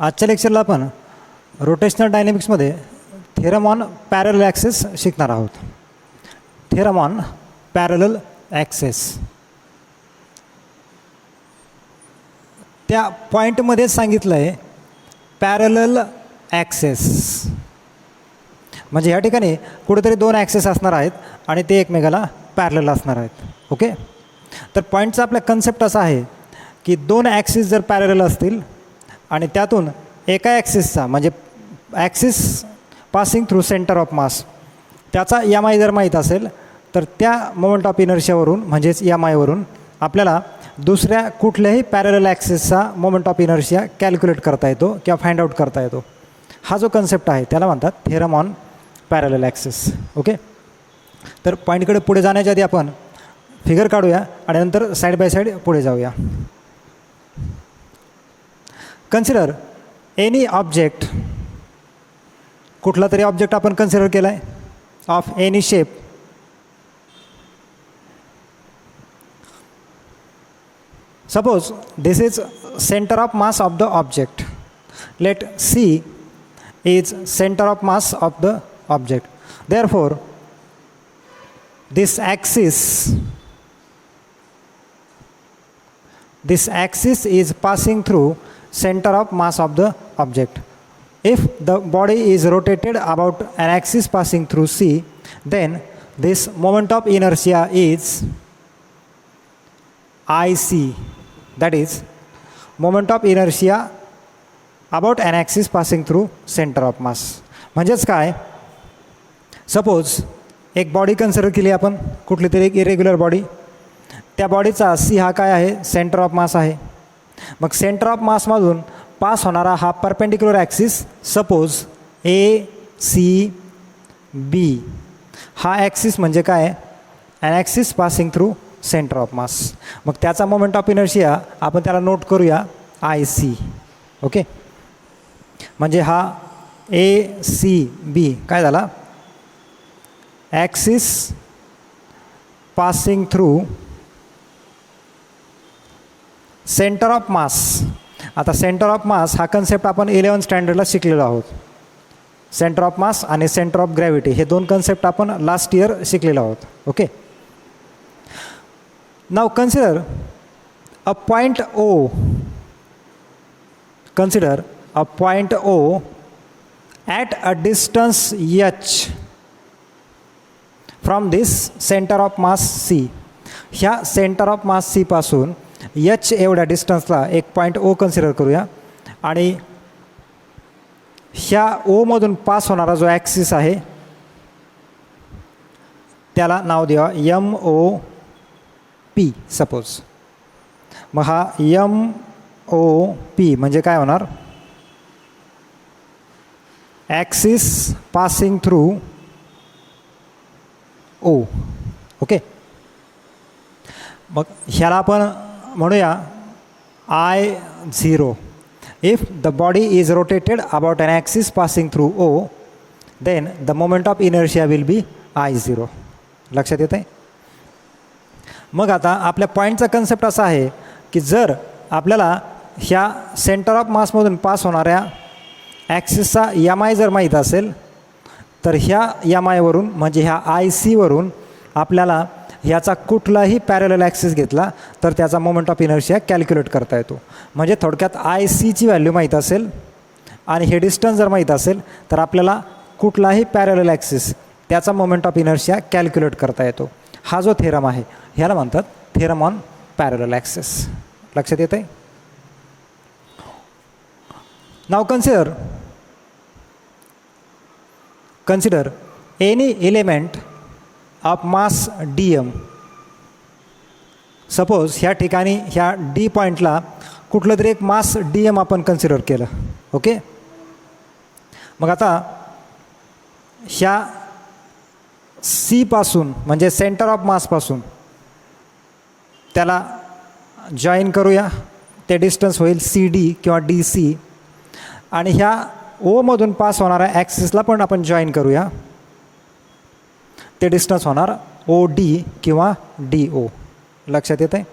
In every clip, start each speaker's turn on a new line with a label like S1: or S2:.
S1: आजच्या लेक्चरला आपण रोटेशनल डायनॅमिक्समध्ये थेरम ऑन पॅरलल ॲक्सेस शिकणार आहोत. थेरम ऑन पॅरलल ॲक्सेस त्या पॉईंटमध्ये सांगितलं आहे पॅरलल ॲक्सेस म्हणजे या ठिकाणी कुठेतरी दोन ॲक्सेस असणार आहेत आणि ते एकमेकाला पॅरलल असणार आहेत. ओके, तर पॉईंटचा आपला कन्सेप्ट असा आहे की दोन ॲक्सिस जर पॅरलल असतील आणि त्यातून एका ॲक्सिसचा म्हणजे axis passing through centre of मास त्याचा एम आय जर माहीत असेल तर त्या मोमेंट ऑफ इनर्शियावरून म्हणजेच एम आयवरून आपल्याला दुसऱ्या कुठल्याही पॅरलल ॲक्सिसचा मोमेंट ऑफ इनर्शिया कॅल्क्युलेट करता येतो किंवा फाइंड आउट करता येतो. हा जो कन्सेप्ट आहे त्याला म्हणतात theorem on parallel axis. Okay, तर पॉईंटकडे पुढे जाण्याच्या आधी आपण फिगर काढूया आणि नंतर साईड बाय साईड पुढे जाऊया. कन्सिडर एनी ऑब्जेक्ट, कुठला तरी ऑब्जेक्ट आपण कन्सिडर केला आहे of any shape suppose this is centre of mass of the object. Let see is centre of mass of the object. Therefore this axis is passing through center of mass of the object. If the body is rotated about an axis passing through C, then this moment of inertia is IC, that is moment of inertia about an axis passing through center of mass. म्हणजेच काय, suppose एक body consider केली आपण, कुठली तरी एक irregular body. त्या बॉडीचा सी हा काय आहे, सेंटर ऑफ मास आहे. मग सेंटर ऑफ मासमधून पास होणारा हा perpendicular axis suppose A C B हा ॲक्सिस म्हणजे काय, an axis passing through centre of mass. मग त्याचा मोमेंट ऑफ इनर्शिया आपण त्याला नोट करूया आय सी. ओके, म्हणजे हा ए सी बी काय झाला, axis passing through centre of मास. आता सेंटर ऑफ मास हा कन्सेप्ट आपण 11th स्टँडर्डला शिकलेलो आहोत. सेंटर ऑफ मास आणि सेंटर ऑफ ग्रॅव्हिटी हे दोन कन्सेप्ट आपण लास्ट इयर शिकलेलो आहोत. Okay, now consider a point O. Consider a point O at a distance h from this centre of mass C. ह्या सेंटर ऑफ मास सी पासून h एवढ्या डिस्टन्सला एक पॉईंट ओ कन्सिडर करूया आणि ह्या ओमधून पास होणारा जो ॲक्सिस आहे त्याला नाव द्या एम ओ पी सपोज. मग हा एम ओ पी म्हणजे काय होणार, axis passing through O. Okay, मग ह्याला आपण म्हणूया I zero. If the body is rotated about an axis passing through O then the moment of inertia will be I zero. लक्षात येत आहे. मग आता आपल्या पॉईंटचा कन्सेप्ट असा आहे की जर आपल्याला ह्या सेंटर ऑफ मासमधून पास होणाऱ्या ॲक्सिसचा एम आय जर माहीत असेल तर ह्या एम आयवरून म्हणजे ह्या आय सीवरून आपल्याला ह्याचा कुठलाही पॅरलल ॲक्सिस घेतला तर त्याचा मोमेंट ऑफ इनर्शिया कॅल्क्युलेट करता येतो. म्हणजे थोडक्यात आय सीची व्हॅल्यू माहीत असेल आणि हे डिस्टन्स जर माहीत असेल तर आपल्याला कुठलाही पॅरलल ॲक्सिस त्याचा मोमेंट ऑफ इनर्शिया कॅल्क्युलेट करता येतो. हा जो थेरम आहे ह्याला म्हणतात थेरम ऑन पॅरलल ॲक्सिस. लक्षात येत आहे. नाव consider any element of mass D M. Suppose ह्या ठिकाणी ह्या डी पॉईंटला कुठलं तरी एक मास डी एम आपण कन्सिडर केलं. ओके, मग आता ह्या सी पासून म्हणजे सेंटर ऑफ मासपासून त्याला जॉईन करूया. ते डिस्टन्स होईल सी डी किंवा डी सी आणि ह्या ओमधून पास होणाऱ्या ॲक्सिसला पण आपण जॉईन करूया. ते डिस्टन्स होणार ओ डी किंवा डी ओ. लक्षात येत आहे.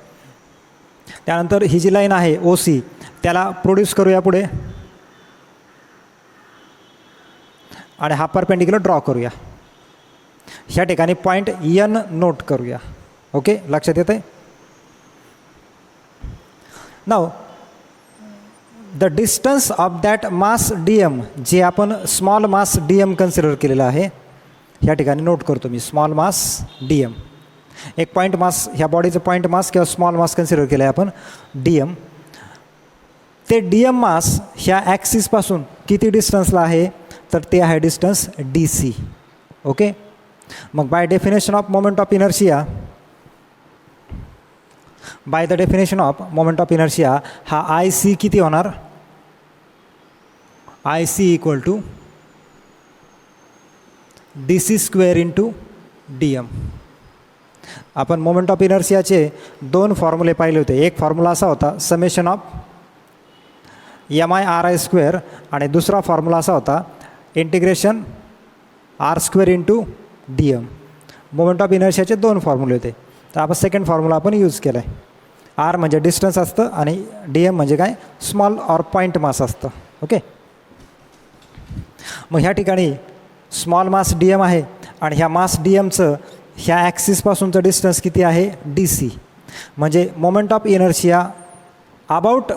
S1: त्यानंतर ही जी लाईन आहे ओ सी त्याला प्रोड्यूस करूया पुढे. आणि हा परपेंडिक्युलर ड्रॉ करूया. ह्या ठिकाणी पॉईंट एन नोट करूया. ओके, लक्षात येतं आहे. Now the distance of that mass D m, जे आपण small mass D m consider केलेलं आहे, ह्या ठिकाणी नोट करतो मी स्मॉल मास डी एम. एक पॉईंट मास, ह्या बॉडीचं पॉईंट मास किंवा स्मॉल मास कन्सिडर केलं आहे आपण डी एम. ते डी एम मास ह्या ॲक्सिसपासून किती डिस्टन्सला आहे, तर ते आहे डिस्टन्स डी सी. ओके, मग by definition of moment of inertia, by the definition of moment of inertia हा आय सी किती होणार, I C equal to d C square into D M. आपण मोमेंट ऑफ इनर्शियाचे दोन फॉर्म्युले पाहिले होते. एक फॉर्म्युला असा होता summation of m i r i square, आणि दुसरा फॉर्म्युला असा होता integration R square into D M. Moment of इनर्शियाचे दोन फॉर्म्युले होते. तर आपण सेकंड फॉर्म्युला आपण यूज केला आहे. आर म्हणजे डिस्टन्स असतं आणि डी एम म्हणजे काय, स्मॉल ऑर पॉईंट मास असतं. ओके, मग ह्या ठिकाणी स्मॉल मास डी एम आहे आणि ह्या मास डी एमचं ह्या ॲक्सिसपासूनचं डिस्टन्स किती आहे, डी सी. म्हणजे moment of inertia about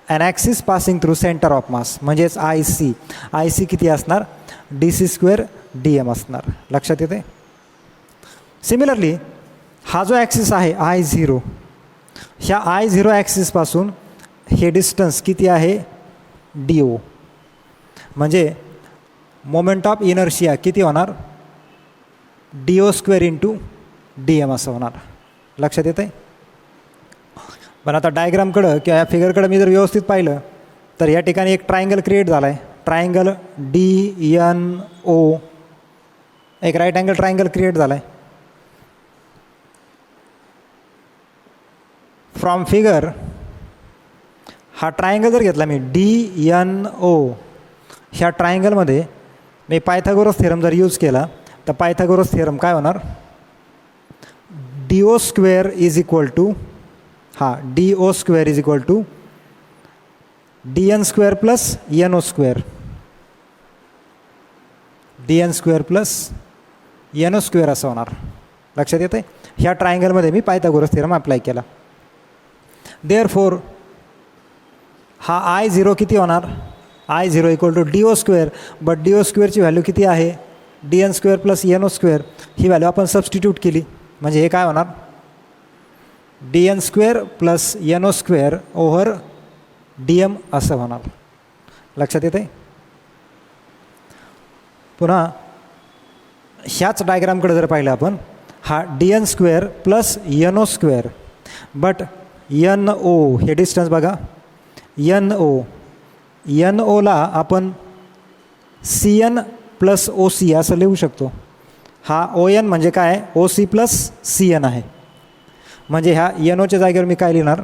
S1: an axis passing through centre of mass म्हणजेच आय सी. आय सी किती असणार, D C square d m असणार. लक्षात येते. सिमिलरली हा जो ॲक्सिस आहे आय झिरो, ह्या आय झिरो ॲक्सिसपासून हे डिस्टन्स किती आहे, डी ओ. म्हणजे मोमेंट ऑफ इनर्शिया किती होणार, D O square into D M असं होणार. लक्षात येतं आहे. पण आता डायग्रामकडं किंवा या फिगरकडं मी जर व्यवस्थित पाहिलं तर या ठिकाणी एक ट्रायंगल क्रिएट झाला आहे. ट्रायंगल डी एन ओ, एक राईट अँगल ट्रायंगल क्रिएट झाला आहे. फ्रॉम फिगर हा ट्रायंगल जर घेतला मी डी एन ओ, ह्या ट्रायंगलमध्ये मी पायथागोरस थेरम जर यूज केला तर पायथागोरस थेरम काय होणार, D O square is equal to, हा D O square is equal to D N square plus N O square, D N square plus N O square असं होणार. लक्षात येतं आहे. ह्या ट्रायंगलमध्ये मी पायथागोरस थेरम अप्लाय केला. देअरफोर हा आय झिरो किती होणार, I zero equal to D O square. But D O स्क्वेअरची व्हॅल्यू किती आहे, D N square plus N O square. ही व्हॅल्यू आपण सबस्टिट्यूट केली म्हणजे हे काय होणार, D N square plus N O square over D M असं होणार. लक्षात येते. पुन्हा ह्याच डायग्रामकडे जर पाहिलं आपण, हा D N square plus N O square, but N O हे डिस्टन्स बघा, एन ओ, एन ओला आपण C N plus O C असं लिहू शकतो. हा ओ एन म्हणजे काय, O C plus C N आहे. म्हणजे ह्या एन ओच्या जागेवर मी काय लिहिणार,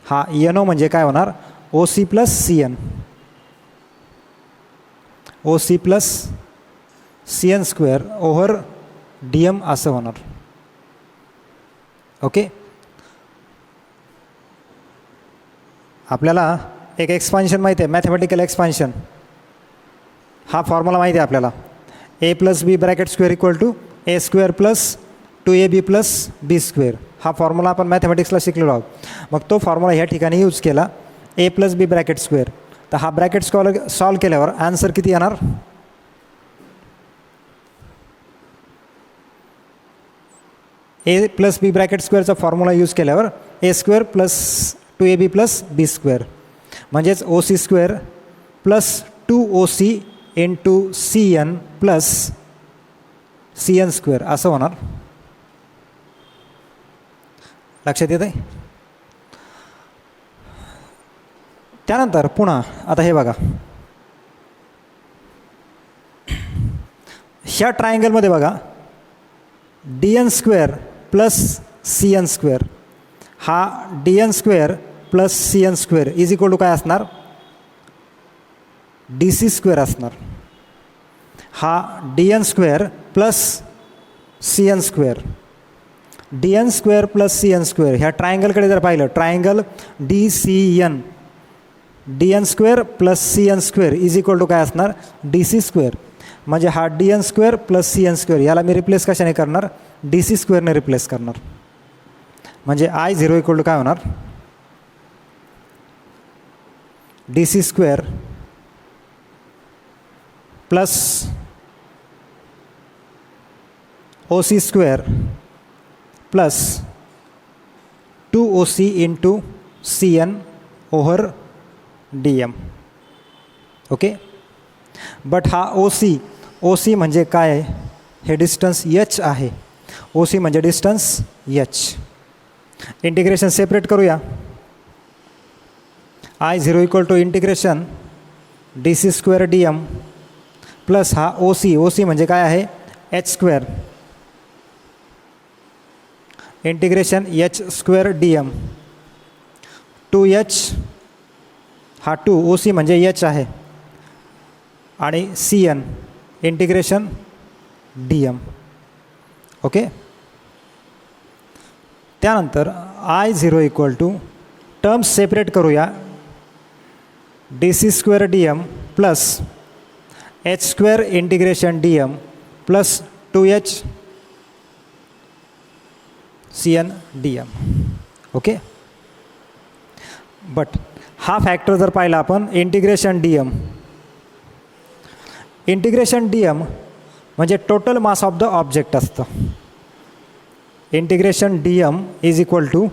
S1: हा एन ओ म्हणजे काय होणार, O C plus C N, O C plus C N square over D M असं होणार. ओके, आपल्याला एक एक्सपान्शन माहिती आहे, मॅथमॅटिकल एक्सपान्शन. हा फॉर्म्युला माहिती आहे आपल्याला, A plus B bracket square equal to A square plus two A B plus B square. हा फॉर्म्युला आपण मॅथमॅटिक्सला शिकलेलो आहोत. मग तो फॉर्म्युला ह्या ठिकाणी यूज केला, A plus B bracket square. तर हा ब्रॅकेट सॉल्व केल्यावर आन्सर किती येणार, ए प्लस बी ब्रॅकेट स्क्वेअरचा फॉर्म्युला यूज केल्यावर A square plus two A B plus B square म्हणजेच O C square plus two O C into C N plus C N square असं होणार. लक्षात येत आहे. त्यानंतर पुन्हा आता हे बघा, ह्या ट्रायंगलमध्ये बघा D N square plus C N square, हा D N square plus C N square is equal to काय असणार, डी सी स्क्वेअर असणार. हा D N square plus C N square, D N square plus C N square. ह्या ट्रायंगलकडे जर पाहिलं, triangle D C N, dn² plus cn² is equal to काय असणार dc². म्हणजे हा dn² प्लस cn² याला मी रिप्लेस कशाने करणार dc² ने रिप्लेस करणार. म्हणजे I0 इक्वल टू काय होणार dc² plus OC² plus 2OC into CN over DM. Okay. But हा OC म्हणजे काय आहे हे डिस्टन्स h आहे. OC म्हणजे डिस्टन्स h. इंटिग्रेशन सेपरेट करूया. I0 equal to integration dc² dm plus हा OC म्हणजे काय आहे h² integration h² dm 2h हा 2 OC म्हणजे h आहे आणि CN इंटिग्रेशन dm. ओके. त्यानंतर I0 equal to terms separate करूया dc² dm plus h² integration dm plus 2h CN dm. Okay. But हा फॅक्टर जर पाहिला आपण इंटिग्रेशन dm म्हणजे total mass of the object असतं. Integration dm is equal to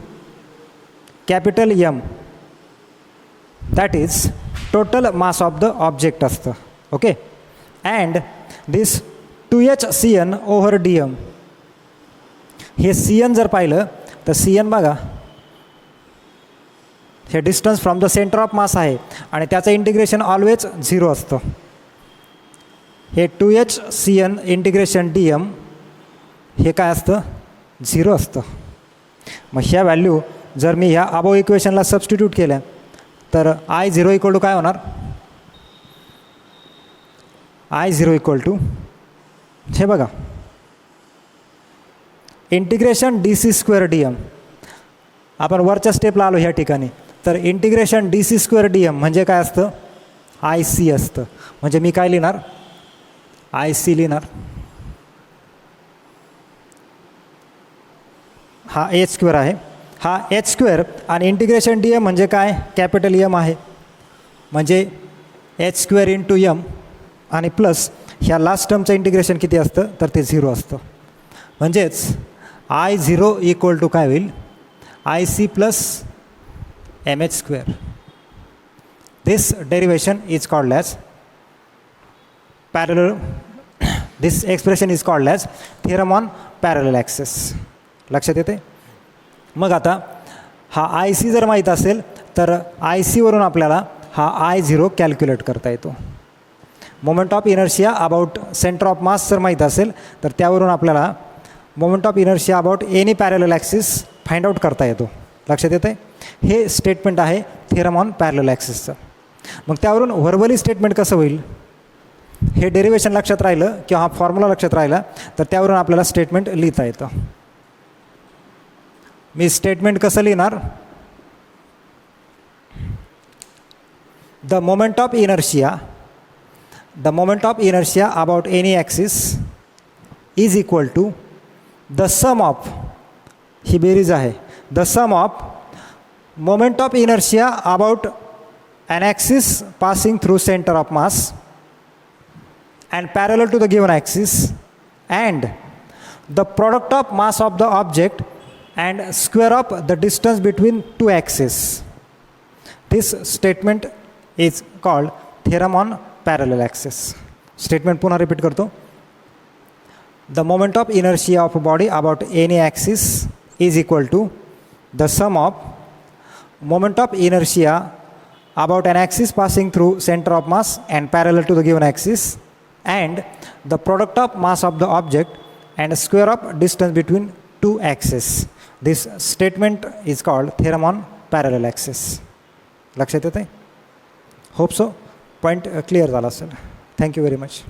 S1: capital M that is total mass of the object असतं. Okay. And this 2h CN over dm हे CN जर पाहिलं तर CN बघा हे distance from the centre of mass आहे आणि त्याचं इंटिग्रेशन ऑलवेज 0 असतं. हे 2h CN इंटिग्रेशन dm हे काय असतं 0 असतं. मग ह्या व्हॅल्यू जर मी ह्या अबोव इक्वेशनला सबस्टिट्यूट केल्या तर I0 इक्वल टू काय होणार I0 इक्वल टू हे बघा इंटिग्रेशन dc² dm. आपण वरच्या स्टेपला आलो ह्या ठिकाणी. तर इंटिग्रेशन dc² dm म्हणजे काय असतं IC असतं. म्हणजे मी काय लिहिणार IC लिहिणार. हा h² आहे हा h² आणि इंटिग्रेशन dm म्हणजे काय कॅपिटल M आहे म्हणजे h² इंटू M आणि प्लस ह्या लास्ट टर्मचं इंटिग्रेशन किती असतं तर ते 0 असतं. म्हणजेच I0 इक्वल टू काय होईल IC plus MH². This derivation is called as parallel. This expression is called as theorem on parallel access. लक्षात येते. मग आता हा IC जर माहीत असेल तर IC वरून आपल्याला हा I0 कॅल्क्युलेट करता येतो. Moment of inertia about centre of मास जर माहीत असेल तर त्यावरून आपल्याला moment of inertia about any parallel axis find out करता येतो. लक्षात येते. हे स्टेटमेंट आहे थिअरम ऑन पॅरलल ॲक्सिसचं. मग त्यावरून व्हर्बली स्टेटमेंट कसं होईल हे डेरिवेशन लक्षात राहिलं किंवा हा फॉर्म्युला लक्षात राहिला तर त्यावरून आपल्याला स्टेटमेंट लिहिता येतं. मी स्टेटमेंट कसं लिहिणार the moment of inertia about any axis is equal to the sum of ही बेरीज आहे the sum of moment of inertia about an axis passing through center of mass and parallel to the given axis and the product of mass of the object and square of the distance between two axes. This statement is called theorem on parallel axis. Statement पुन्हा repeat करतो. The moment of inertia of a body about any axis is equal to the sum of moment of inertia about an axis passing through center of mass and parallel to the given axis and the product of mass of the object and square of distance between two axes. This statement is called theorem on parallel axis. लक्षात येते. Hope so point clear झाला असेल. Thank you very much.